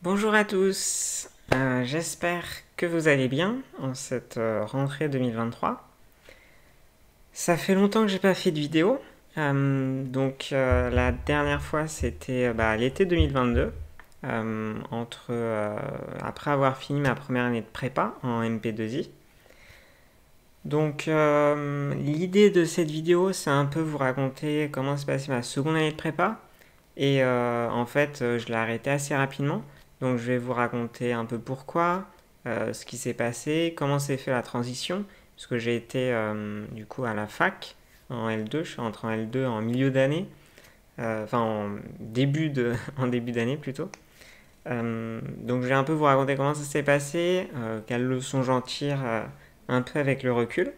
Bonjour à tous, j'espère que vous allez bien en cette rentrée 2023. Ça fait longtemps que j'ai pas fait de vidéo, la dernière fois c'était l'été 2022, après avoir fini ma première année de prépa en MP2I. L'idée de cette vidéo c'est un peu vous raconter comment s'est passée ma seconde année de prépa. Je l'ai arrêté assez rapidement. Donc, je vais vous raconter un peu pourquoi, ce qui s'est passé, comment s'est fait la transition. Parce que j'ai été du coup à la fac en L2. Je suis entré en L2 en milieu d'année. En début d'année plutôt. Je vais un peu vous raconter comment ça s'est passé, quelles leçons j'en tire un peu avec le recul.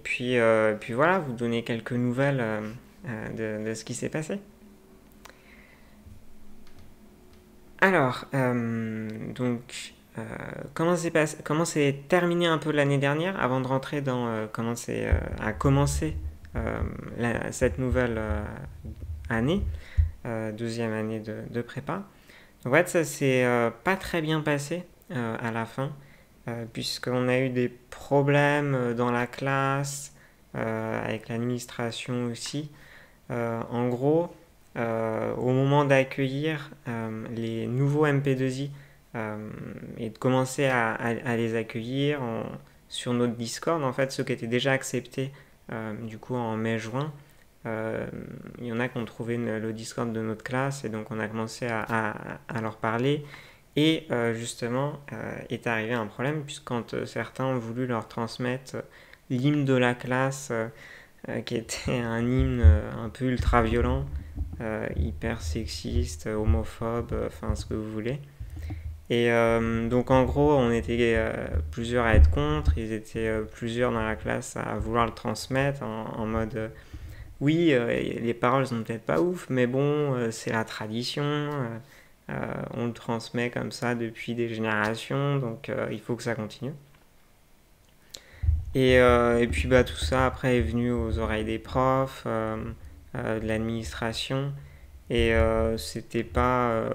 Puis voilà, vous donner quelques nouvelles de ce qui s'est passé. Alors, comment s'est terminé un peu l'année dernière avant de rentrer dans a commencé cette nouvelle année, deuxième année de prépa. En fait, ça s'est pas très bien passé à la fin, puisqu'on a eu des problèmes dans la classe, avec l'administration aussi. En gros, au moment d'accueillir les nouveaux MP2I et de commencer à les accueillir sur notre Discord, en fait, ceux qui étaient déjà acceptés du coup en mai-juin, il y en a qui ont trouvé le Discord de notre classe et donc on a commencé à leur parler. Et justement, est arrivé un problème, puisque quand certains ont voulu leur transmettre l'hymne de la classe, qui était un hymne un peu ultra violent, hyper sexiste, homophobe, enfin ce que vous voulez. Donc en gros, on était plusieurs à être contre, ils étaient plusieurs dans la classe à vouloir le transmettre en mode oui, les paroles sont peut-être pas ouf, mais bon, c'est la tradition, on le transmet comme ça depuis des générations, donc il faut que ça continue. Tout ça après est venu aux oreilles des profs, de l'administration. C'était pas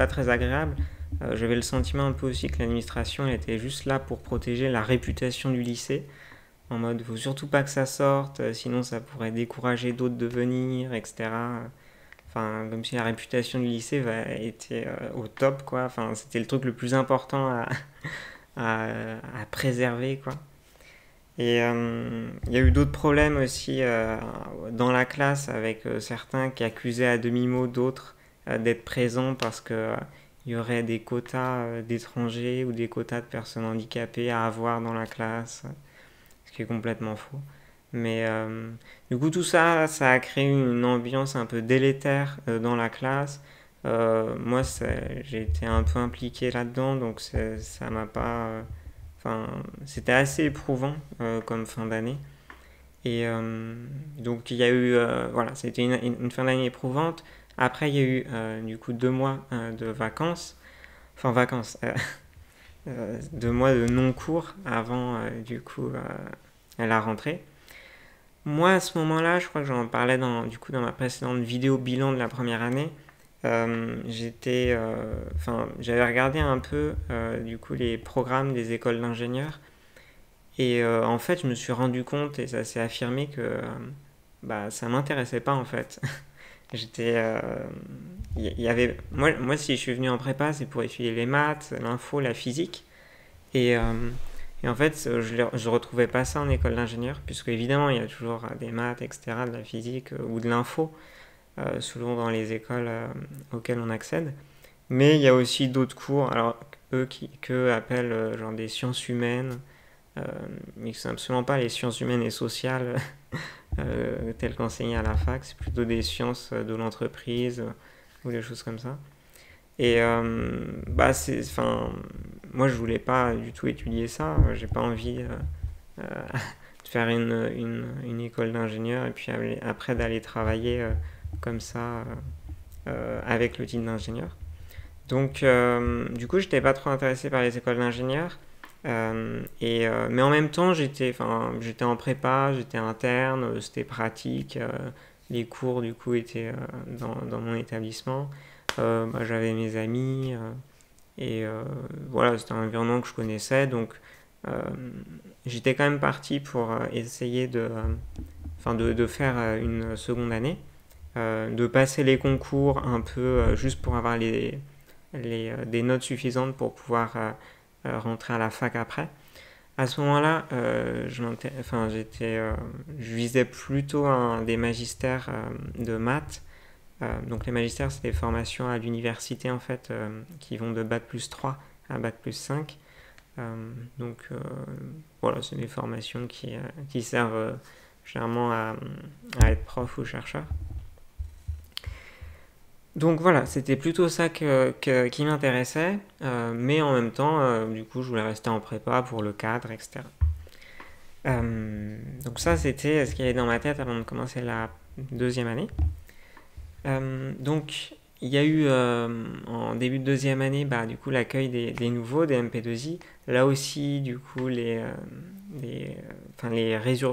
très agréable. J'avais le sentiment un peu aussi que l'administration était juste là pour protéger la réputation du lycée, en mode faut surtout pas que ça sorte, sinon ça pourrait décourager d'autres de venir, etc. Enfin, comme si la réputation du lycée était au top, quoi. Enfin, c'était le truc le plus important à préserver, quoi. Il y a eu d'autres problèmes aussi dans la classe avec certains qui accusaient à demi-mot d'autres d'être présents parce que il y aurait des quotas d'étrangers ou des quotas de personnes handicapées à avoir dans la classe, ce qui est complètement faux. Du coup, tout ça, ça a créé une ambiance un peu délétère dans la classe. Moi, j'ai été un peu impliqué là-dedans, donc ça m'a pas. Enfin, c'était assez éprouvant comme fin d'année. Il y a eu, voilà, c'était une fin d'année éprouvante. Après, il y a eu du coup 2 mois de vacances, enfin vacances, 2 mois de non-cours avant la rentrée. Moi, à ce moment-là, je crois que j'en parlais dans ma précédente vidéo bilan de la première année. J'avais regardé un peu les programmes des écoles d'ingénieurs en fait je me suis rendu compte et ça s'est affirmé que ça m'intéressait pas en fait. J'étais y avait moi si je suis venu en prépa c'est pour étudier les maths, l'info, la physique et, euh, et en fait je retrouvais pas ça en école d'ingénieur puisque évidemment il y a toujours des maths etc, de la physique ou de l'info selon dans les écoles auxquelles on accède. Mais il y a aussi d'autres cours, alors qu'eux appellent genre des sciences humaines, mais qui ne sont absolument pas les sciences humaines et sociales telles qu'enseignées à la fac, c'est plutôt des sciences de l'entreprise ou des choses comme ça. Moi je voulais pas du tout étudier ça, j'ai pas envie de faire une école d'ingénieur et puis après d'aller travailler comme ça avec le titre d'ingénieur. Du coup, j'étais pas trop intéressé par les écoles d'ingénieurs. Mais en même temps, j'étais en prépa, j'étais interne, c'était pratique. les cours du coup étaient dans mon établissement. J'avais mes amis et voilà, c'était un environnement que je connaissais, donc j'étais quand même parti pour essayer de faire une seconde année, de passer les concours un peu juste pour avoir des notes suffisantes pour pouvoir rentrer à la fac après. À ce moment-là, je visais plutôt des magistères de maths. Donc les magistères, c'est des formations à l'université en fait, qui vont de bac+3 à bac+5. Voilà, c'est des formations qui servent généralement à être prof ou chercheur. Donc voilà, c'était plutôt ça qui m'intéressait, mais en même temps, du coup, je voulais rester en prépa pour le cadre, etc. Donc ça, c'était ce qui allait dans ma tête avant de commencer la deuxième année. Donc, il y a eu en début de deuxième année, du coup, l'accueil des nouveaux, des MP2I. Là aussi, du coup, il y a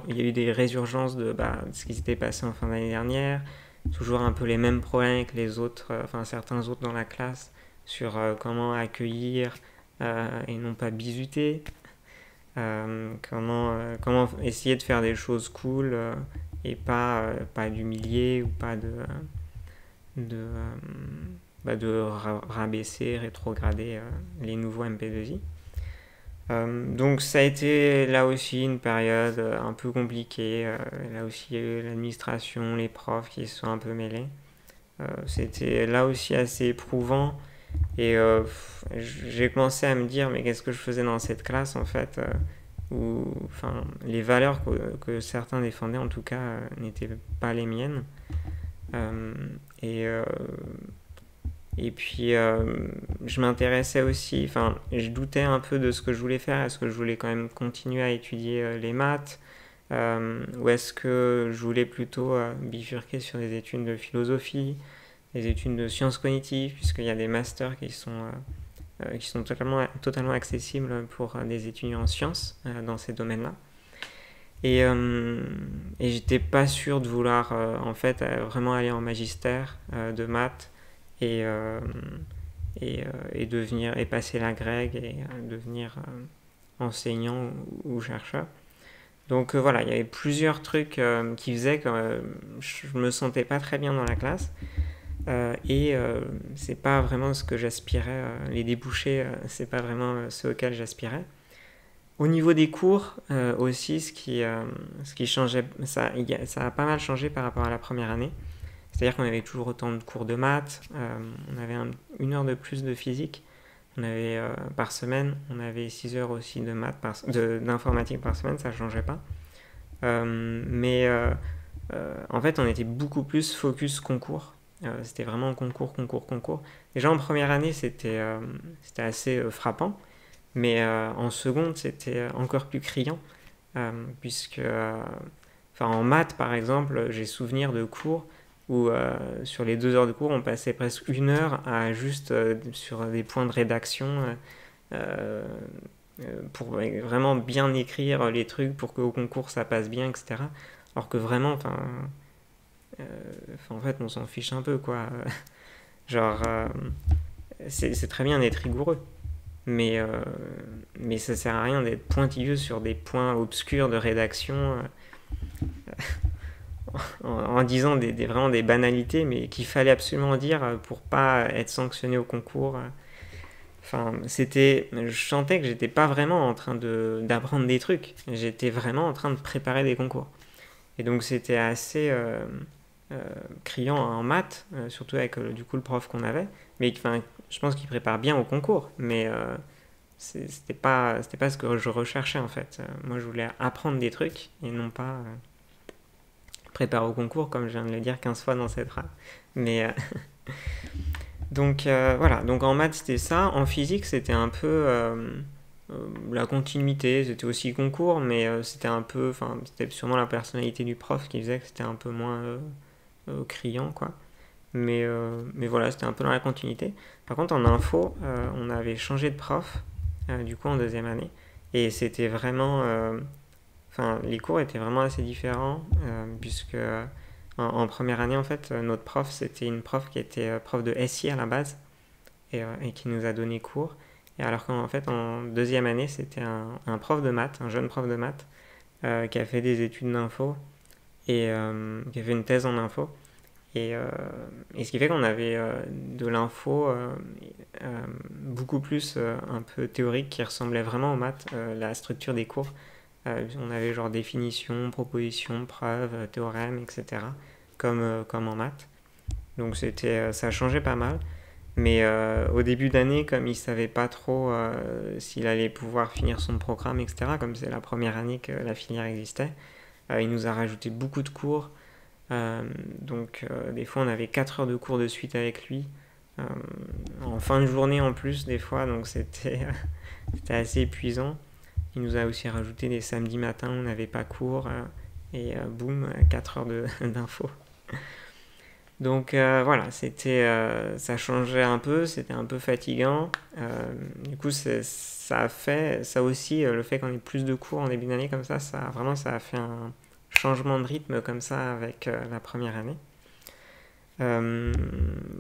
eu des résurgences de ce qui s'était passé en fin d'année dernière. Toujours un peu les mêmes problèmes avec les autres, certains autres dans la classe, sur comment accueillir et non pas bisuter. Comment essayer de faire des choses cool et pas d'humilier ou pas de rabaisser, rétrograder les nouveaux MP2I. Donc ça a été là aussi une période un peu compliquée. Là aussi il y a eu l'administration, les profs qui se sont un peu mêlés. C'était là aussi assez éprouvant. Et j'ai commencé à me dire, mais qu'est-ce que je faisais dans cette classe en fait les valeurs que certains défendaient en tout cas n'étaient pas les miennes. Et puis je m'intéressais aussi, je doutais un peu de ce que je voulais faire. Est-ce que je voulais quand même continuer à étudier les maths ou est-ce que je voulais plutôt bifurquer sur des études de philosophie, des études de sciences cognitives, puisqu'il y a des masters qui sont totalement accessibles pour des étudiants en sciences dans ces domaines-là. Et j'étais pas sûr de vouloir vraiment aller en magistère de maths et devenir et passer la grègue et devenir enseignant ou chercheur. Donc voilà, il y avait plusieurs trucs qui faisaient que je me sentais pas très bien dans la classe. C'est pas vraiment ce que j'aspirais, les débouchés, c'est pas vraiment ce auquel j'aspirais. Au niveau des cours aussi, ce qui changeait, ça a pas mal changé par rapport à la première année. C'est-à-dire qu'on avait toujours autant de cours de maths, on avait une heure de plus de physique, on avait par semaine, on avait 6 heures aussi de maths d'informatique par semaine, ça changeait pas. En fait, on était beaucoup plus focus concours. C'était vraiment concours. Déjà en première année, c'était assez frappant. Mais en seconde, c'était encore plus criant, puisque en maths, par exemple, j'ai souvenir de cours où sur les 2 heures de cours, on passait presque 1 heure à juste sur des points de rédaction pour vraiment bien écrire les trucs pour qu'au concours ça passe bien, etc. Alors que vraiment, en fait, on s'en fiche un peu, quoi. Genre, c'est très bien d'être rigoureux. Mais ça sert à rien d'être pointilleux sur des points obscurs de rédaction en disant vraiment des banalités, mais qu'il fallait absolument dire pour pas être sanctionné au concours. Je sentais que j'étais pas vraiment en train d'apprendre des trucs, j'étais vraiment en train de préparer des concours. Et donc c'était assez criant en maths, surtout avec du coup le prof qu'on avait, mais je pense qu'il prépare bien au concours, mais c'était pas ce que je recherchais en fait. Moi je voulais apprendre des trucs et non pas préparer au concours, comme je viens de le dire 15 fois dans cette phrase. Mais donc voilà, donc en maths c'était ça, en physique c'était un peu la continuité, c'était aussi concours, mais c'était un peu, c'était sûrement la personnalité du prof qui faisait que c'était un peu moins criant, quoi. Mais voilà, c'était un peu dans la continuité. Par contre, en info, on avait changé de prof, du coup, en deuxième année. Et c'était vraiment... les cours étaient vraiment assez différents, puisque En première année, en fait, notre prof, c'était une prof qui était prof de SI à la base et qui nous a donné cours. Et alors qu'en fait, en deuxième année, c'était un prof de maths, un jeune prof de maths, qui a fait des études d'info et qui a fait une thèse en info. Et ce qui fait qu'on avait de l'info beaucoup plus un peu théorique qui ressemblait vraiment aux maths, la structure des cours. On avait genre définition, proposition, preuve, théorème, etc. Comme en maths. Donc ça changeait pas mal. Mais au début d'année, comme il savait pas trop s'il allait pouvoir finir son programme, etc., comme c'est la première année que la filière existait, il nous a rajouté beaucoup de cours. Donc des fois on avait 4 heures de cours de suite avec lui, euh, en fin de journée en plus des fois, donc c'était assez épuisant. Il nous a aussi rajouté des samedis matins où on n'avait pas cours, et boum, 4 heures d'infos. Donc voilà, ça changeait un peu, c'était un peu fatigant. Du coup, ça a fait, ça aussi, le fait qu'on ait plus de cours en début d'année comme ça a fait un changement de rythme comme ça avec la première année. Euh,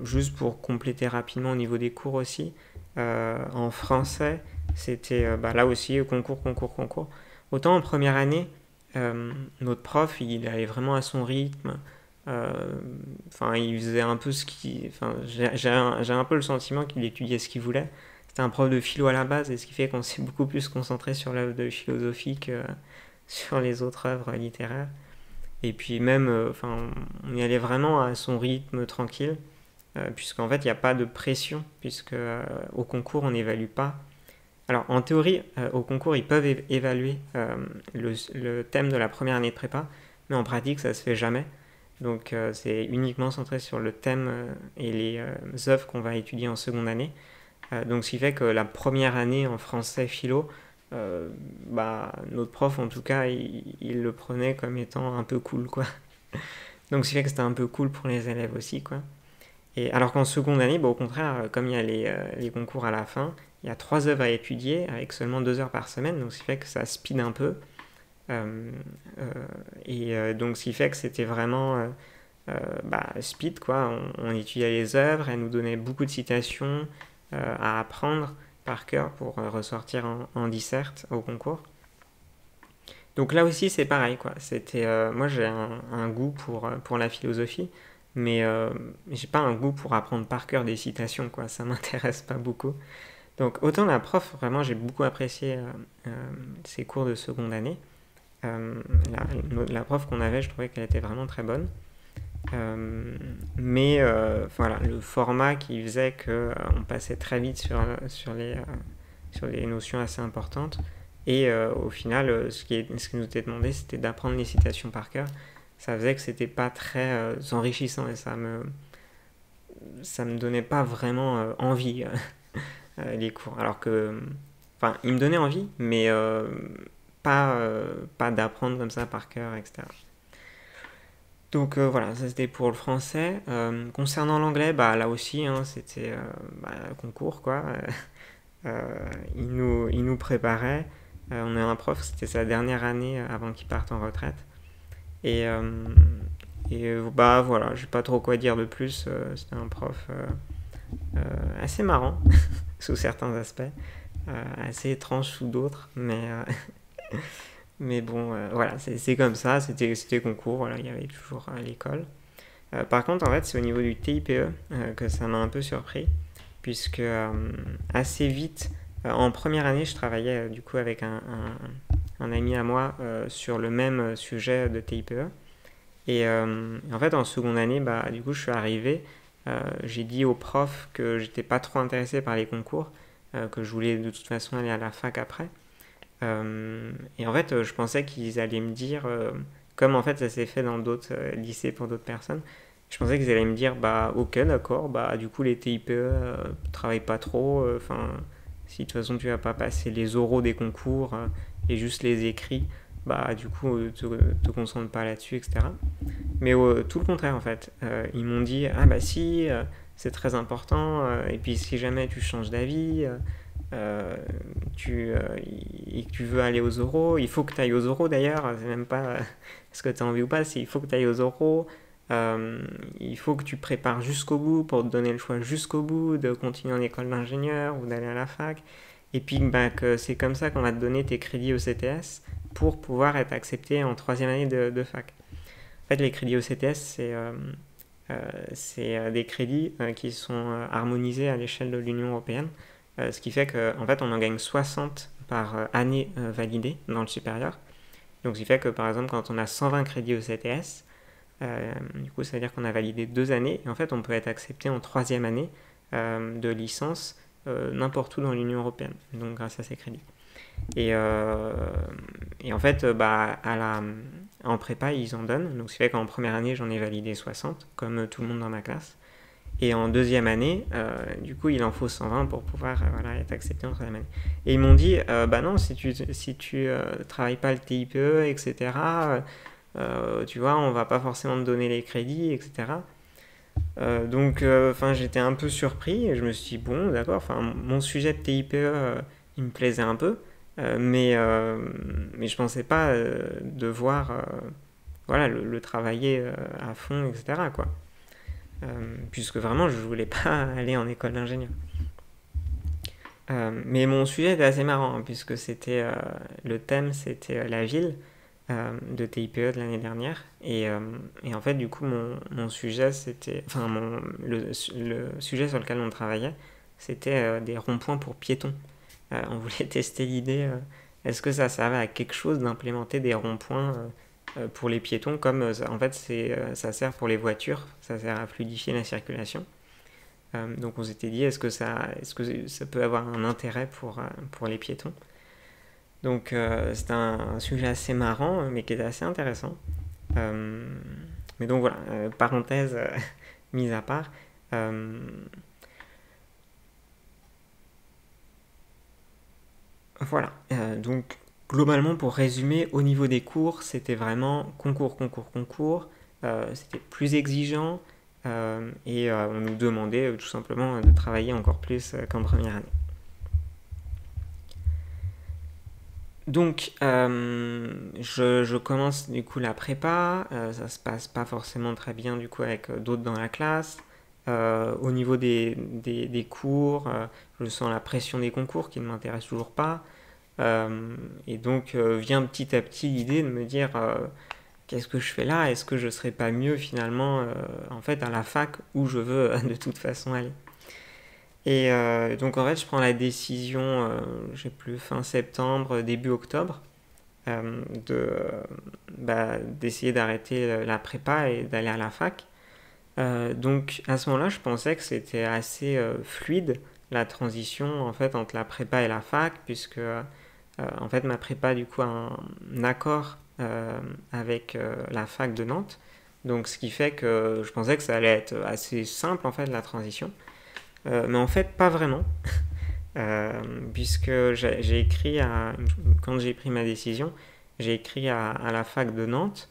Juste pour compléter rapidement au niveau des cours aussi, en français, c'était là aussi concours. Autant en première année, notre prof, il allait vraiment à son rythme. Enfin, il faisait un peu ce qu'il. Enfin, j'ai un peu le sentiment qu'il étudiait ce qu'il voulait. C'était un prof de philo à la base, et ce qui fait qu'on s'est beaucoup plus concentré sur l'œuvre de philosophie que sur les autres œuvres littéraires. Et puis même, enfin, on y allait vraiment à son rythme tranquille, puisqu'en fait, il n'y a pas de pression, puisque au concours, on n'évalue pas. Alors, en théorie, au concours, ils peuvent évaluer le thème de la première année de prépa, mais en pratique, ça se fait jamais. Donc, c'est uniquement centré sur le thème et les œuvres qu'on va étudier en seconde année. Donc, ce qui fait que la première année en français philo, notre prof, en tout cas, il le prenait comme étant un peu cool, quoi. Donc, ce qui fait que c'était un peu cool pour les élèves aussi, quoi. Et alors qu'en seconde année, au contraire, comme il y a les concours à la fin, il y a 3 œuvres à étudier avec seulement 2 heures par semaine, donc ce qui fait que ça speed un peu. Euh, donc ce qui fait que c'était vraiment speed, quoi. On étudiait les œuvres, elle nous donnait beaucoup de citations à apprendre par cœur pour ressortir en disserte au concours. Donc là aussi c'est pareil, quoi. Moi j'ai un goût pour la philosophie, mais j'ai pas un goût pour apprendre par cœur des citations, quoi. Ça m'intéresse pas beaucoup. Donc autant la prof, vraiment j'ai beaucoup apprécié ses cours de seconde année. Euh, la prof qu'on avait, je trouvais qu'elle était vraiment très bonne. Mais voilà, le format qui faisait qu'on passait très vite sur les notions assez importantes. Et au final, ce qui nous était demandé, c'était d'apprendre les citations par cœur. Ça faisait que c'était pas très enrichissant, et ça me donnait pas vraiment envie, les cours. Alors que, enfin, il me donnait envie, mais pas d'apprendre comme ça par cœur, etc. Donc voilà, ça c'était pour le français. Concernant l'anglais, là aussi, hein, c'était concours, quoi. Il nous préparait. On a un prof, c'était sa dernière année avant qu'il parte en retraite. Et, voilà, j'ai pas trop quoi dire de plus. C'était un prof assez marrant sous certains aspects, assez étrange sous d'autres, mais bon, voilà, c'est comme ça. C'était concours, voilà, il y avait toujours à l'école. Par contre, en fait, c'est au niveau du TIPE que ça m'a un peu surpris, puisque assez vite, en première année, je travaillais du coup avec un ami à moi sur le même sujet de TIPE. Et en fait, en seconde année, du coup, je suis arrivé. J'ai dit au prof que j'étais pas trop intéressé par les concours, que je voulais de toute façon aller à la fac après. Et en fait, je pensais qu'ils allaient me dire, comme en fait ça s'est fait dans d'autres lycées pour d'autres personnes, je pensais qu'ils allaient me dire, ok, d'accord, du coup les TIPE travaillent pas trop, enfin, si de toute façon tu vas pas passer les oraux des concours et juste les écrits, du coup te concentre pas là-dessus, etc. Mais tout le contraire en fait. Ils m'ont dit, ah si, c'est très important, et puis si jamais tu changes d'avis, euh, et que tu veux aller aux oraux, il faut que tu ailles aux oraux d'ailleurs, c'est même pas ce que tu as envie ou pas, c'est il faut que tu ailles aux oraux, il faut que tu prépares jusqu'au bout pour te donner le choix jusqu'au bout de continuer en école d'ingénieur ou d'aller à la fac. Et puis que c'est comme ça qu'on va te donner tes crédits au CTS pour pouvoir être accepté en troisième année de fac. En fait, les crédits au CTS, c'est des crédits qui sont harmonisés à l'échelle de l'Union européenne, ce qui fait qu'en fait, on en gagne 60 par année validée dans le supérieur. Donc, ce qui fait que, par exemple, quand on a 120 crédits au CTS, du coup, ça veut dire qu'on a validé 2 années, et en fait, on peut être accepté en troisième année de licence n'importe où dans l'Union européenne, donc grâce à ces crédits. Et en fait, en prépa, ils en donnent. Donc, ce qui fait qu'en première année, j'en ai validé 60, comme tout le monde dans ma classe. Et en deuxième année, du coup, il en faut 120 pour pouvoir être accepté en troisième année. Et ils m'ont dit, non, si tu travailles pas le TIPE, etc., tu vois, on va pas forcément te donner les crédits, etc. Donc, j'étais un peu surpris et je me suis dit, bon, d'accord, mon sujet de TIPE, il me plaisait un peu, mais je pensais pas devoir le travailler à fond, etc., quoi. Puisque vraiment, je voulais pas aller en école d'ingénieur. Mais mon sujet était assez marrant, hein, puisque le thème, c'était la ville de TIPE de l'année dernière. Et en fait, du coup, mon sujet, le sujet sur lequel on travaillait, c'était des ronds-points pour piétons. On voulait tester l'idée, est-ce que ça servait à quelque chose d'implémenter des ronds-points pour les piétons, comme en fait ça sert pour les voitures, ça sert à fluidifier la circulation. Donc on s'était dit, est-ce que ça peut avoir un intérêt pour les piétons. Donc c'était un sujet assez marrant, mais qui était assez intéressant. Mais donc voilà, parenthèse mise à part. Voilà, donc globalement pour résumer, au niveau des cours, c'était vraiment concours. C'était plus exigeant et on nous demandait tout simplement de travailler encore plus qu'en première année. Donc, je commence du coup la prépa, ça se passe pas forcément très bien du coup avec d'autres dans la classe. Au niveau des cours, je sens la pression des concours qui ne m'intéresse toujours pas. Et donc vient petit à petit l'idée de me dire qu'est-ce que je fais là? Est-ce que je serais pas mieux finalement en fait à la fac où je veux de toute façon aller? Et donc en fait je prends la décision, j'ai plus fin septembre, début octobre, d'essayer d'arrêter la prépa et d'aller à la fac. Donc à ce moment-là je pensais que c'était assez fluide la transition en fait entre la prépa et la fac, puisque en fait ma prépa du coup a un accord avec la fac de Nantes, donc ce qui fait que je pensais que ça allait être assez simple en fait la transition, mais en fait pas vraiment. Puisque j'ai écrit quand j'ai pris ma décision, j'ai écrit à la fac de Nantes,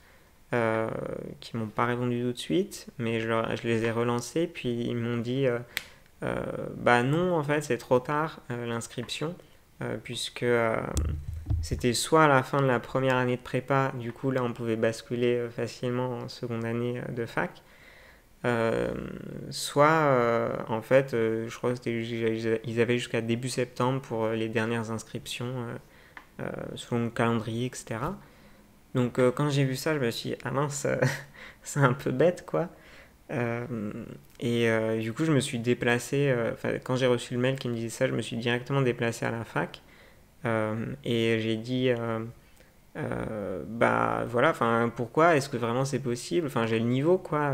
qui m'ont pas répondu tout de suite, mais je les ai relancés, puis ils m'ont dit bah non, en fait c'est trop tard l'inscription, puisque c'était soit à la fin de la première année de prépa, du coup là on pouvait basculer facilement en seconde année de fac, soit en fait je crois qu'ils avaient jusqu'à début septembre pour les dernières inscriptions selon le calendrier, etc. Donc quand j'ai vu ça, je me suis dit, ah mince, c'est un peu bête quoi. Et du coup, je me suis déplacé, quand j'ai reçu le mail qui me disait ça, je me suis directement déplacé à la fac. Et j'ai dit, bah voilà, pourquoi est-ce que vraiment c'est possible? J'ai le niveau quoi.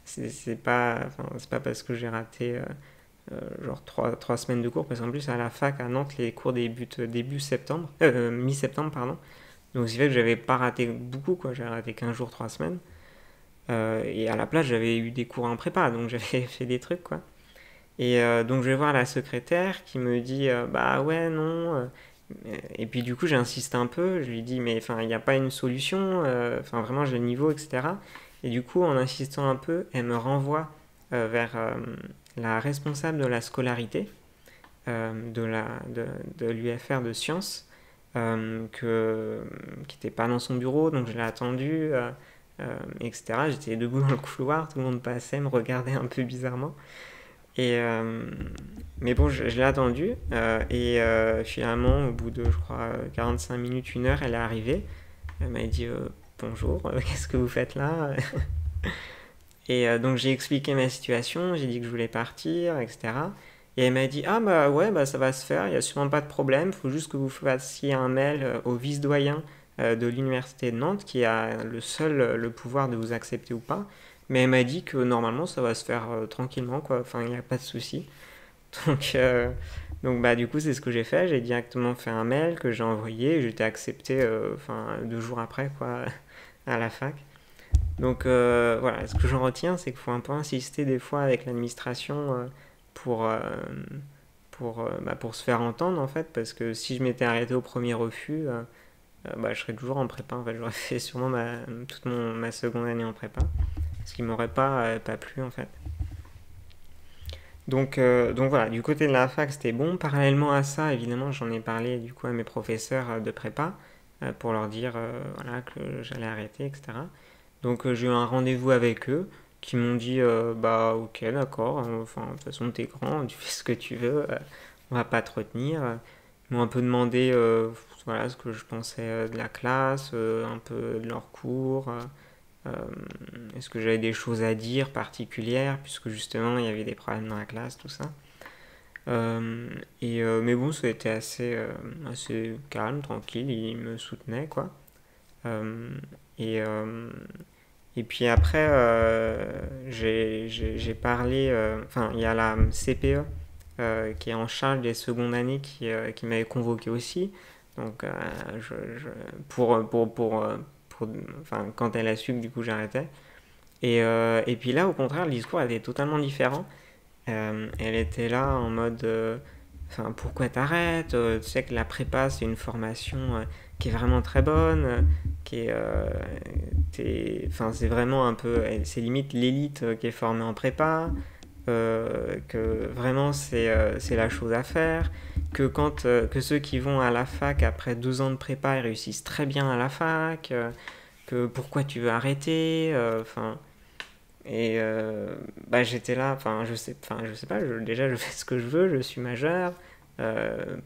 C'est pas parce que j'ai raté genre 3 semaines de cours, parce qu'en plus à la fac à Nantes, les cours débutent début septembre, mi-septembre, pardon. Donc, c'est fait que j'avais pas raté beaucoup, quoi. J'avais raté 15 jours, 3 semaines. Et à la place, j'avais eu des cours en prépa, donc j'avais fait des trucs, quoi. Et donc, je vais voir la secrétaire qui me dit bah ouais, non. Et puis, du coup, j'insiste un peu. Je lui dis, mais il n'y a pas une solution. Vraiment, j'ai le niveau, etc. Et du coup, en insistant un peu, elle me renvoie vers la responsable de la scolarité de l'UFR de sciences, qui n'était pas dans son bureau, donc je l'ai attendu. etc. J'étais debout dans le couloir, tout le monde passait, me regardait un peu bizarrement. Et, mais bon, je l'ai attendu. Et finalement, au bout de, je crois, 45 minutes, 1 heure, elle est arrivée. Elle m'a dit bonjour, qu'est-ce que vous faites là? Et donc j'ai expliqué ma situation, j'ai dit que je voulais partir, etc. Et elle m'a dit ah bah ouais, bah ça va se faire, il n'y a sûrement pas de problème, il faut juste que vous fassiez un mail au vice-doyen de l'université de Nantes qui a le pouvoir de vous accepter ou pas. Mais elle m'a dit que normalement ça va se faire tranquillement, quoi, enfin il n'y a pas de souci. Donc, donc bah, du coup, c'est ce que j'ai fait. J'ai directement fait un mail que j'ai envoyé et j'étais accepté 2 jours après, quoi, à la fac. Donc voilà, ce que j'en retiens, c'est qu'il faut un peu insister des fois avec l'administration pour, euh, pour se faire entendre, en fait, parce que si je m'étais arrêté au premier refus, bah, je serais toujours en prépa. En fait, j'aurais fait sûrement toute ma seconde année en prépa, ce qui m'aurait pas plu, en fait. Donc voilà, du côté de la fac, c'était bon. Parallèlement à ça, évidemment, j'en ai parlé du coup à mes professeurs de prépa pour leur dire voilà, que j'allais arrêter, etc. Donc j'ai eu un rendez-vous avec eux qui m'ont dit bah ok, d'accord, enfin de toute façon t'es grand, tu fais ce que tu veux, on va pas te retenir. Ils m'ont un peu demandé voilà, ce que je pensais de la classe, un peu de leurs cours. Euh, Est-ce que j'avais des choses à dire particulières, puisque justement il y avait des problèmes dans la classe, tout ça. Mais bon, ça a été assez calme, tranquille, ils me soutenaient, quoi. Euh, et, euh, et puis après, j'ai parlé, enfin, il y a la CPE qui est en charge des secondes années qui m'avait convoqué aussi. Donc, enfin, quand elle a su que du coup j'arrêtais. Et puis là, au contraire, le discours était totalement différent. Elle était là en mode enfin, pourquoi t'arrêtes? Tu sais que la prépa, c'est une formation qui est vraiment très bonne, qui est, enfin, c'est vraiment un peu, c'est limite l'élite qui est formée en prépa, que vraiment c'est la chose à faire, que ceux qui vont à la fac après 2 ans de prépa, ils réussissent très bien à la fac, que pourquoi tu veux arrêter, enfin. Bah, j'étais là, je sais pas, déjà je fais ce que je veux, je suis majeur.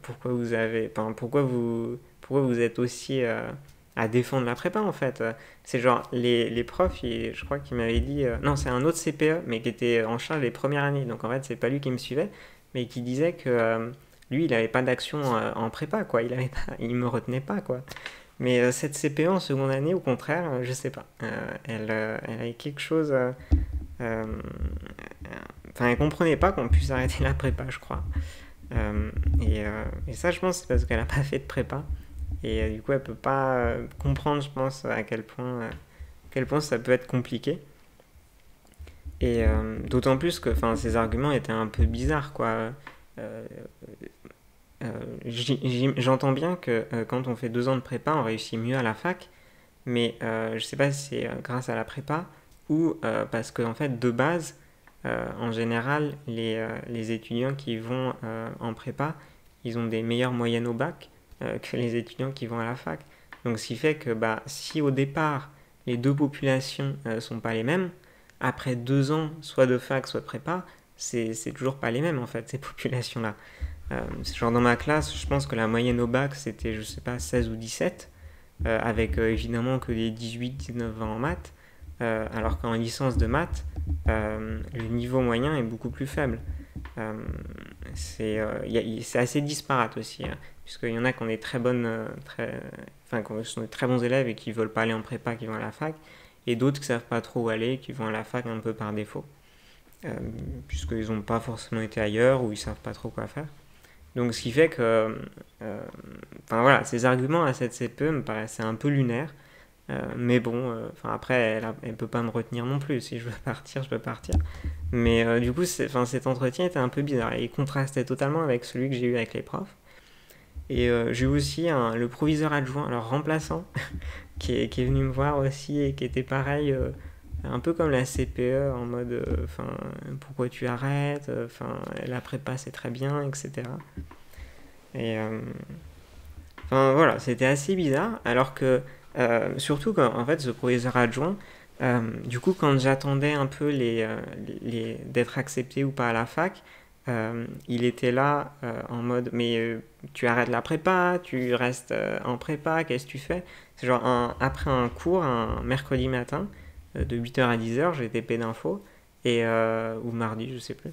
Pourquoi vous êtes aussi à défendre la prépa en fait? C'est genre les profs, je crois qu'ils m'avaient dit, non c'est un autre CPE, mais qui était en charge des premières années. Donc en fait c'est pas lui qui me suivait, mais qui disait que lui il avait pas d'action en prépa quoi, il me retenait pas quoi. Mais cette CPE en seconde année, au contraire, je sais pas. Elle avait quelque chose. Euh, Enfin, elle comprenait pas qu'on puisse arrêter la prépa, je crois. Et ça, je pense, c'est parce qu'elle a pas fait de prépa. Et du coup, elle peut pas comprendre, je pense, à quel point ça peut être compliqué. Et d'autant plus que, enfin, ces arguments étaient un peu bizarres, quoi. Euh, J'entends bien que quand on fait 2 ans de prépa, on réussit mieux à la fac, mais je sais pas si c'est grâce à la prépa ou parce qu'en en fait, de base, en général, les étudiants qui vont en prépa, ils ont des meilleures moyennes au bac que les étudiants qui vont à la fac. Donc, ce qui fait que bah, si au départ, les deux populations sont pas les mêmes, après 2 ans, soit de fac, soit de prépa, c'est toujours pas les mêmes en fait, ces populations-là. Genre dans ma classe, je pense que la moyenne au bac c'était, je sais pas, 16 ou 17, avec évidemment que des 18-19 ans en maths, alors qu'en licence de maths, le niveau moyen est beaucoup plus faible. Euh, c'est assez disparate aussi, hein, puisqu'il y en a qui ont des très bonnes, enfin, qui sont des très bons élèves et qui ne veulent pas aller en prépa, qui vont à la fac, et d'autres qui ne savent pas trop où aller, qui vont à la fac un peu par défaut, euh, puisqu'ils n'ont pas forcément été ailleurs ou ils ne savent pas trop quoi faire. Donc ce qui fait que, enfin voilà, ces arguments à cette CPE me paraissaient un peu lunaires. Mais bon, enfin après, elle peut pas me retenir non plus. Si je veux partir, je peux partir. Mais du coup, cet entretien était un peu bizarre. Et il contrastait totalement avec celui que j'ai eu avec les profs. Et j'ai eu aussi le proviseur adjoint, alors remplaçant, qui est venu me voir aussi et qui était pareil, un peu comme la CPE, en mode, enfin, pourquoi tu arrêtes, enfin, la prépa c'est très bien, etc. Et enfin voilà, c'était assez bizarre, alors que surtout quand en fait ce proviseur adjoint, Du coup, quand j'attendais un peu d'être accepté ou pas à la fac, il était là en mode mais tu arrêtes la prépa, tu restes en prépa, qu'est-ce que tu fais? C'est genre après un cours, un mercredi matin, de 8h à 10h, j'étais TP d'info, ou mardi, je sais plus.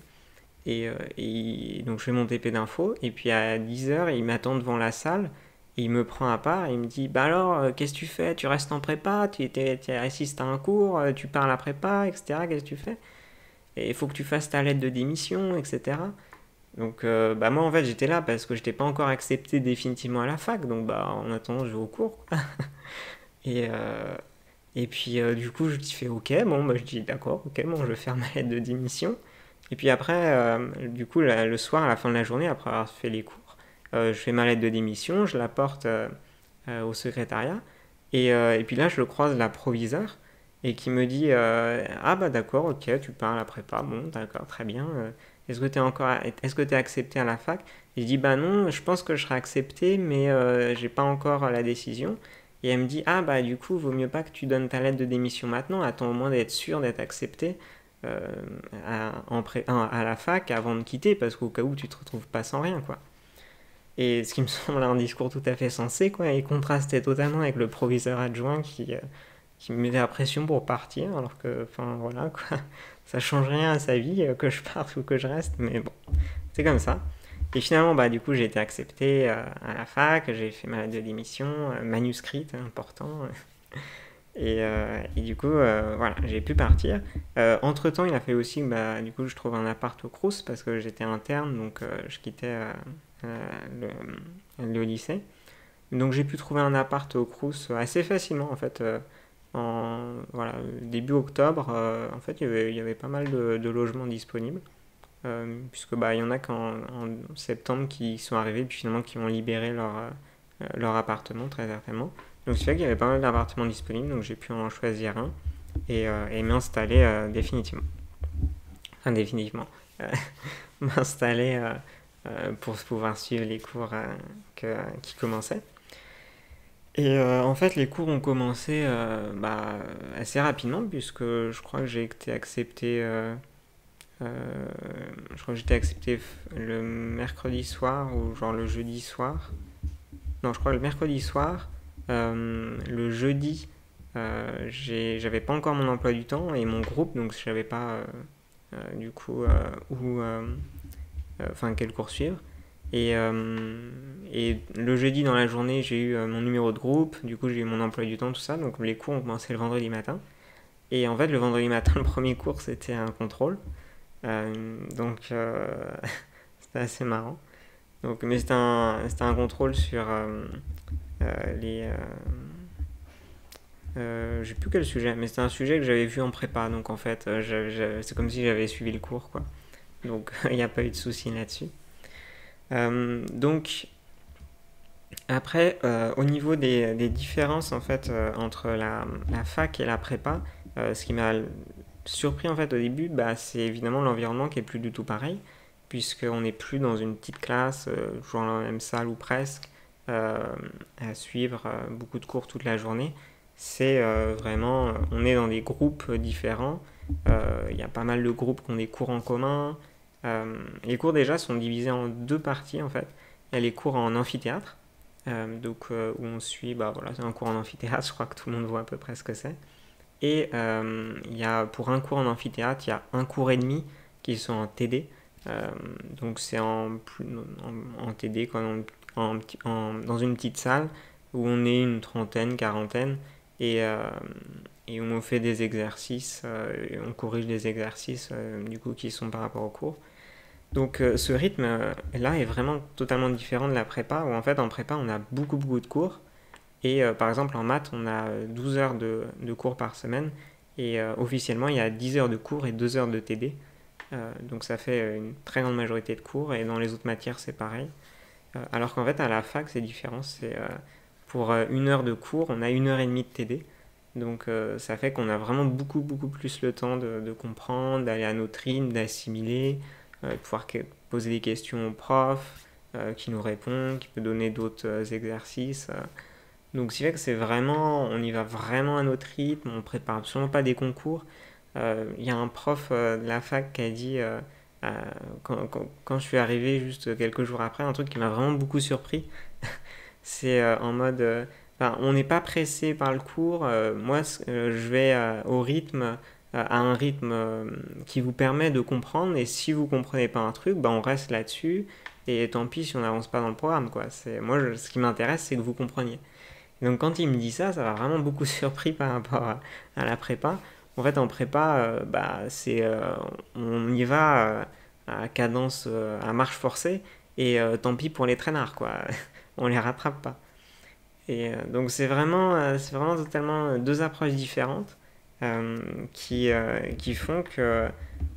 Donc je fais mon TP d'info, et puis à 10h, il m'attend devant la salle, et il me prend à part, et il me dit, bah alors, qu'est-ce que tu fais? Tu restes en prépa, tu assistes à un cours, tu parles à prépa, etc. Qu'est-ce que tu fais? Et il faut que tu fasses ta lettre de démission, etc. Donc bah moi en fait j'étais là parce que j'étais pas encore accepté définitivement à la fac, donc bah en attendant je vais au cours, quoi. Et, euh, et puis du coup je dis fais ok, bon bah je dis d'accord, ok, bon je vais faire ma lettre de démission. Et puis après, du coup le soir à la fin de la journée, après avoir fait les cours, je fais ma lettre de démission, je la porte au secrétariat. Et puis là je le croise la proviseure et qui me dit ah bah d'accord, ok, tu parles à prépa, bon d'accord, très bien. Est-ce que t'es accepté à la fac? Et je dis bah non, je pense que je serai accepté, mais j'ai pas encore la décision. Et elle me dit ah bah du coup vaut mieux pas que tu donnes ta lettre de démission maintenant, attends au moins d'être sûr d'être accepté euh, à la fac avant de quitter, parce qu'au cas où tu te retrouves pas sans rien, quoi. Et ce qui me semble un discours tout à fait sensé, quoi, et contrastait totalement avec le proviseur adjoint qui me mettait la pression pour partir, alors que, enfin voilà, quoi, ça change rien à sa vie, que je parte ou que je reste, mais bon, c'est comme ça. Et finalement, bah, du coup, j'ai été accepté à la fac, j'ai fait ma lettre de démission, manuscrite, important. Et du coup, voilà, j'ai pu partir. Entre-temps, il a fait aussi, bah, du coup, je trouve un appart au Crous parce que j'étais interne, donc je quittais le lycée. Donc j'ai pu trouver un appart au Crous assez facilement, en fait. Voilà, début octobre, en fait, il y avait pas mal de logements disponibles. Puisque bah, il y en a en septembre qui sont arrivés, puis finalement qui ont libéré leur appartement, très certainement. Donc c'est fait qu'il y avait pas mal d'appartements disponibles, donc j'ai pu en choisir un et m'installer définitivement. Enfin, définitivement. Euh, m'installer pour pouvoir suivre les cours qui commençaient. En fait, les cours ont commencé bah, assez rapidement, puisque je crois que j'ai été accepté. Je crois que j'étais accepté le mercredi soir ou genre le jeudi soir. Non, je crois le mercredi soir. Le jeudi, j'avais pas encore mon emploi du temps et mon groupe, donc je savais pas du coup où, enfin quel cours suivre. Et le jeudi dans la journée, j'ai eu mon numéro de groupe, du coup j'ai eu mon emploi du temps, tout ça. Donc les cours ont commencé le vendredi matin. Et en fait, le vendredi matin, le premier cours, c'était un contrôle. Donc c'était assez marrant. Mais c'était un contrôle sur les. Je sais plus quel sujet, mais c'était un sujet que j'avais vu en prépa. Donc en fait, c'est comme si j'avais suivi le cours, quoi. Donc il n'y a pas eu de souci là-dessus. Donc après, au niveau des différences en fait entre la fac et la prépa, ce qui m'a surpris en fait au début, bah, c'est évidemment l'environnement qui est plus du tout pareil, puisqu'on n'est plus dans une petite classe, toujours dans la même salle ou presque, euh, à suivre beaucoup de cours toute la journée. C'est vraiment, on est dans des groupes différents. Il y a pas mal de groupes qui ont des cours en commun. Les cours déjà sont divisés en deux parties en fait. Il y a les cours en amphithéâtre, où on suit, bah voilà, c'est un cours en amphithéâtre, je crois que tout le monde voit à peu près ce que c'est. Et pour un cours en amphithéâtre, il y a un cours et demi qui sont en TD. Euh, donc c'est en TD, quoi, dans une petite salle où on est une trentaine, quarantaine, et, euh, et où on fait des exercices, et on corrige des exercices du coup qui sont par rapport au cours. Donc ce rythme là est vraiment totalement différent de la prépa, où en fait en prépa on a beaucoup de cours, et par exemple en maths on a 12 heures de cours par semaine, et officiellement il y a 10 heures de cours et 2 heures de TD. Donc ça fait une très grande majorité de cours, et dans les autres matières c'est pareil. Alors qu'en fait à la fac c'est différent, c'est pour une heure de cours on a une heure et demie de TD. Donc ça fait qu'on a vraiment beaucoup plus le temps de comprendre, d'aller à notre rythme, d'assimiler, de pouvoir poser des questions au prof qui nous répond, qui peut donner d'autres exercices. Donc, ce qui fait que c'est vraiment, on y va vraiment à notre rythme, on prépare absolument pas des concours. Il y a un prof de la fac qui a dit, euh, quand je suis arrivé juste quelques jours après, un truc qui m'a vraiment beaucoup surpris. C'est en mode, enfin, on n'est pas pressé par le cours. Moi, je vais au rythme, à un rythme qui vous permet de comprendre. Et si vous comprenez pas un truc, bah, on reste là-dessus. Et tant pis si on n'avance pas dans le programme, quoi. Moi, ce qui m'intéresse, c'est que vous compreniez. Et donc, quand il me dit ça m'a vraiment beaucoup surpris par rapport à la prépa. En fait, en prépa, on y va à cadence, à marche forcée. Et tant pis pour les traînards, quoi. On les rattrape pas. Et donc c'est vraiment totalement deux approches différentes qui font que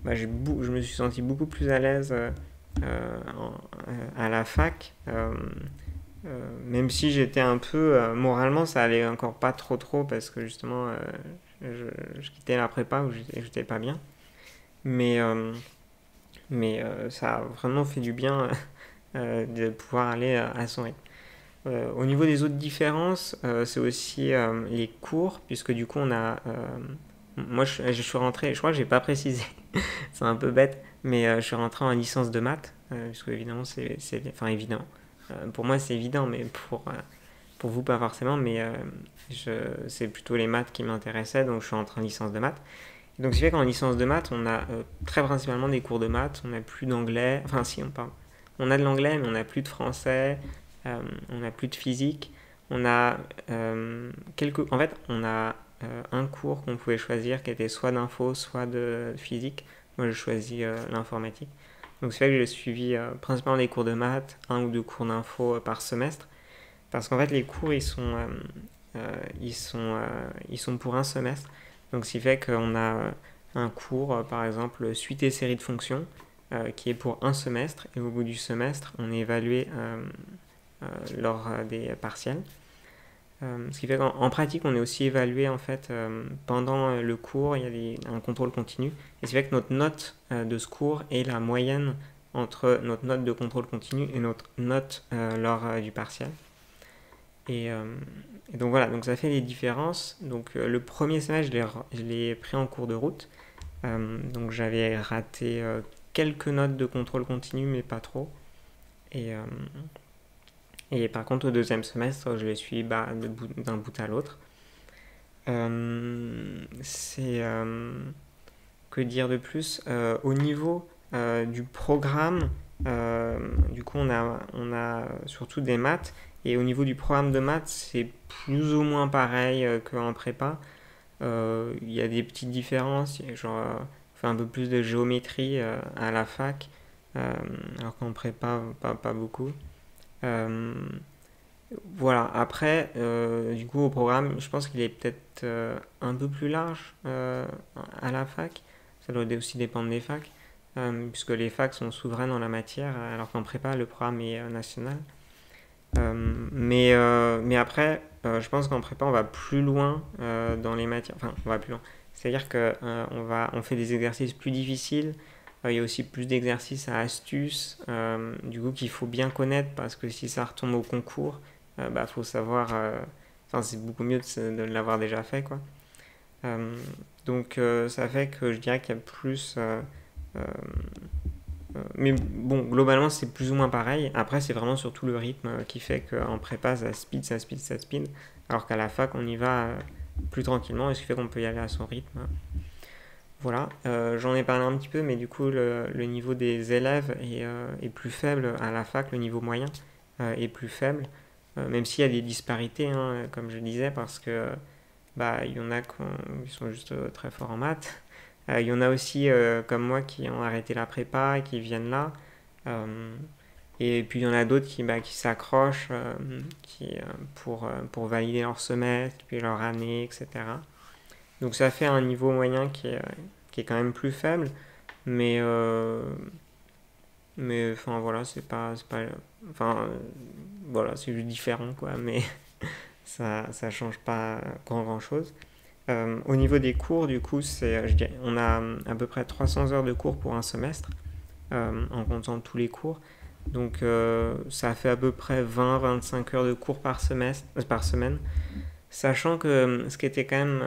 bah, je me suis senti beaucoup plus à l'aise à la fac, même si j'étais un peu moralement ça allait encore pas trop parce que justement je quittais la prépa où j'étais pas bien, mais ça a vraiment fait du bien de pouvoir aller à son rythme. Au niveau des autres différences, c'est aussi les cours, puisque du coup on a... moi je suis rentré, je crois que j'ai pas précisé, c'est un peu bête, mais je suis rentré en licence de maths, puisque évidemment enfin évidemment, pour moi c'est évident, mais pour vous pas forcément, mais c'est plutôt les maths qui m'intéressaient, donc je suis rentré en licence de maths. Et donc ce qui fait qu'en licence de maths, on a très principalement des cours de maths, on n'a plus d'anglais, enfin si on parle, on a de l'anglais, mais on n'a plus de français, on n'a plus de physique, on a en fait, on a un cours qu'on pouvait choisir qui était soit d'info, soit de physique. Moi, j'ai choisi l'informatique. Donc, c'est fait que j'ai suivi principalement des cours de maths, un ou deux cours d'info par semestre. Parce qu'en fait, les cours, ils sont pour un semestre. Donc, ce qui fait qu'on a un cours, par exemple, suite et série de fonctions, qui est pour un semestre. Et au bout du semestre, on est évalué lors des partiels. Ce qui fait qu'en pratique, on est aussi évalué en fait pendant le cours, il y a un contrôle continu. Et ce qui fait que notre note de ce cours est la moyenne entre notre note de contrôle continu et notre note lors du partiel. Et, euh, et donc voilà, donc ça fait les différences. Donc le premier semestre, je l'ai pris en cours de route. Donc j'avais raté quelques notes de contrôle continu, mais pas trop. Et, euh, et par contre, au deuxième semestre, je les suis d'un bout à l'autre. C'est que dire de plus au niveau du programme, du coup, on a surtout des maths. Et au niveau du programme de maths, c'est plus ou moins pareil qu'en prépa. Il y a des petites différences. Genre, on fait un peu plus de géométrie à la fac, alors qu'en prépa, pas beaucoup. Euh, voilà, après, du coup, au programme, je pense qu'il est peut-être un peu plus large à la fac. Ça doit aussi dépendre des facs, puisque les facs sont souveraines en la matière, alors qu'en prépa, le programme est national. Mais après, je pense qu'en prépa, on va plus loin dans les matières. Enfin, on va plus loin. C'est-à-dire qu'on on fait des exercices plus difficiles. Il y a aussi plus d'exercices à astuces, du coup, qu'il faut bien connaître, parce que si ça retombe au concours, bah, faut savoir. Enfin, c'est beaucoup mieux de l'avoir déjà fait, quoi. Euh, donc, ça fait que je dirais qu'il y a plus. Euh, mais bon, globalement, c'est plus ou moins pareil. Après, c'est vraiment surtout le rythme qui fait qu'en prépa, ça speed. Alors qu'à la fac, on y va plus tranquillement, et ce qui fait qu'on peut y aller à son rythme. Voilà, j'en ai parlé un petit peu, mais du coup, le niveau des élèves est plus faible à la fac, le niveau moyen est plus faible, même s'il y a des disparités, hein, comme je disais, parce que bah, il y en a qui sont juste très forts en maths. Il y en a aussi, comme moi, qui ont arrêté la prépa et qui viennent là. Euh, et puis il y en a d'autres qui s'accrochent pour valider leur semestre, puis leur année, etc. Donc ça fait un niveau moyen qui est quand même plus faible, mais enfin voilà, c'est pas enfin voilà, c'est juste différent quoi, mais ça change pas grand chose. Au niveau des cours, du coup, on a à peu près 300 heures de cours pour un semestre, en comptant tous les cours. Donc ça fait à peu près 20-25 heures de cours par semaine. Sachant que ce qui était quand même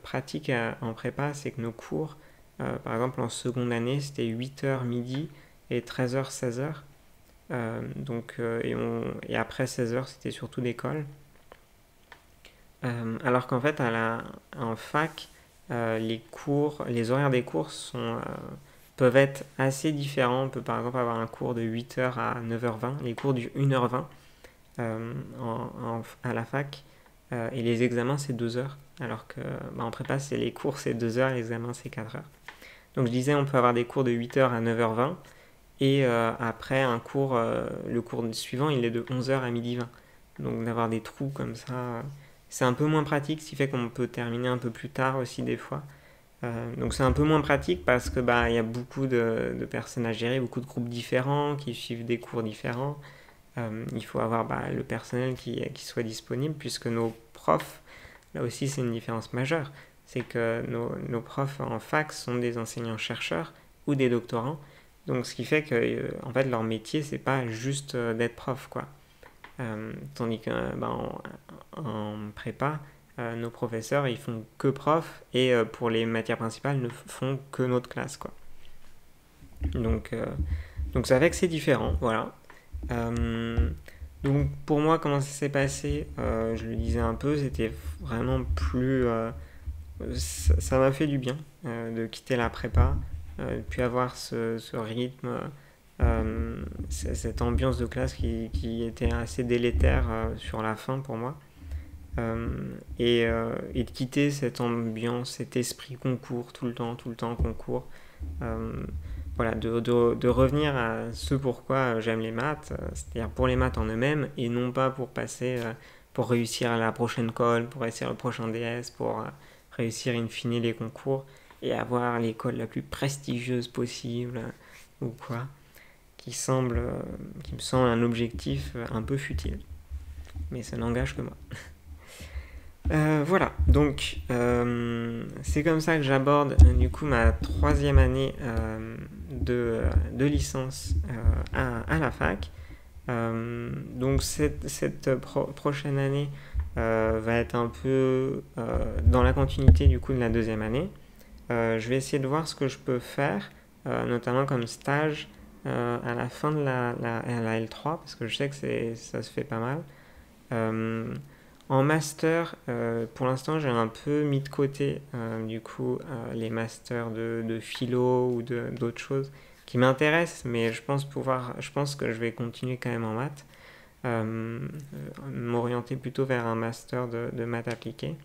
pratique en prépa, c'est que nos cours, par exemple en seconde année, c'était 8h midi et 13h 16h. Et après 16h, c'était surtout d'école. Alors qu'en fait, en fac, les horaires des cours peuvent être assez différents. On peut par exemple avoir un cours de 8h à 9h20, les cours du 1h20 à la fac, et les examens c'est 2h, alors que en prépa, les cours c'est 2h, les examens c'est 4h. Donc je disais, on peut avoir des cours de 8h à 9h20, et après le cours suivant, il est de 11h à 12h20. Donc d'avoir des trous comme ça, c'est un peu moins pratique, ce qui fait qu'on peut terminer un peu plus tard aussi des fois. Donc c'est un peu moins pratique parce que il y a beaucoup de personnes à gérer, beaucoup de groupes différents qui suivent des cours différents. Il faut avoir le personnel qui soit disponible, puisque nos profs, là aussi c'est une différence majeure, c'est que nos profs en fac sont des enseignants-chercheurs ou des doctorants. Donc ce qui fait que en fait leur métier c'est pas juste d'être prof, quoi. Tandis que en prépa, nos professeurs ils font que prof, et pour les matières principales ne font que notre classe, quoi. Donc ça fait que c'est différent, voilà. Donc pour moi, comment ça s'est passé, je le disais un peu, c'était vraiment plus... ça m'a fait du bien de quitter la prépa, puis avoir ce rythme, cette ambiance de classe qui était assez délétère sur la fin pour moi. Et de quitter cette ambiance, cet esprit concours, tout le temps concours. Voilà, de revenir à ce pourquoi j'aime les maths, c'est-à-dire pour les maths en eux-mêmes, et non pas pour réussir à la prochaine colle, pour réussir le prochain DS, pour réussir in fine les concours, et avoir l'école la plus prestigieuse possible, ou quoi, qui me semble un objectif un peu futile. Mais ça n'engage que moi. Voilà, donc c'est comme ça que j'aborde du coup ma 3e année de licence à la fac. Donc cette prochaine année va être un peu dans la continuité du coup de la 2e année. Je vais essayer de voir ce que je peux faire, notamment comme stage à la fin de la L3, parce que je sais que ça se fait pas mal. En master, pour l'instant, j'ai un peu mis de côté du coup les masters de philo ou d'autres choses qui m'intéressent, mais je pense que je vais continuer quand même en maths, m'orienter plutôt vers un master de maths appliquées.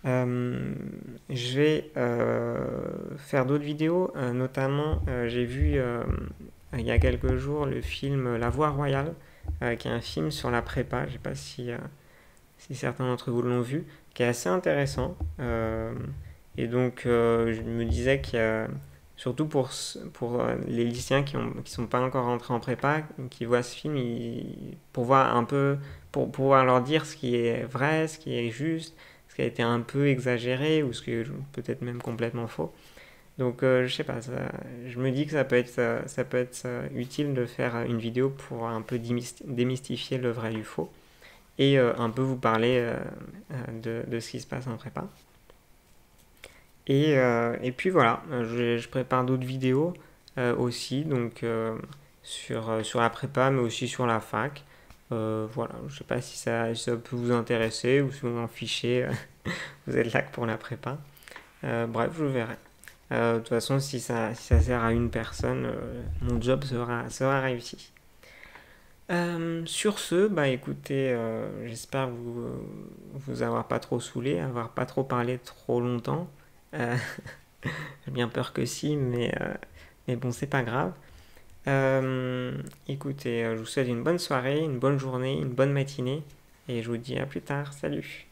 Je vais faire d'autres vidéos, notamment j'ai vu il y a quelques jours le film La Voie Royale, qui est un film sur la prépa. Je ne sais pas si certains d'entre vous l'ont vu, qui est assez intéressant. Et donc, je me disais qu'il y a, surtout pour les lycéens qui sont pas encore rentrés en prépa, qui voient ce film, pour voir un peu, pour pouvoir leur dire ce qui est vrai, ce qui est juste, ce qui a été un peu exagéré, ou ce qui est peut-être même complètement faux. Donc, je sais pas, je me dis que ça peut être utile de faire une vidéo pour un peu démystifier le vrai du faux, et un peu vous parler de ce qui se passe en prépa. Et puis voilà, je prépare d'autres vidéos aussi, donc sur la prépa, mais aussi sur la fac. Voilà, je sais pas si ça peut vous intéresser, ou si vous en fichez, vous êtes là que pour la prépa. Bref, je verrai. De toute façon, si ça sert à une personne, mon job sera réussi. Sur ce, écoutez, j'espère vous avoir pas trop saoulé, avoir pas trop parlé trop longtemps. J'ai bien peur que si, mais bon, c'est pas grave. Écoutez, je vous souhaite une bonne soirée, une bonne journée, une bonne matinée, et je vous dis à plus tard. Salut!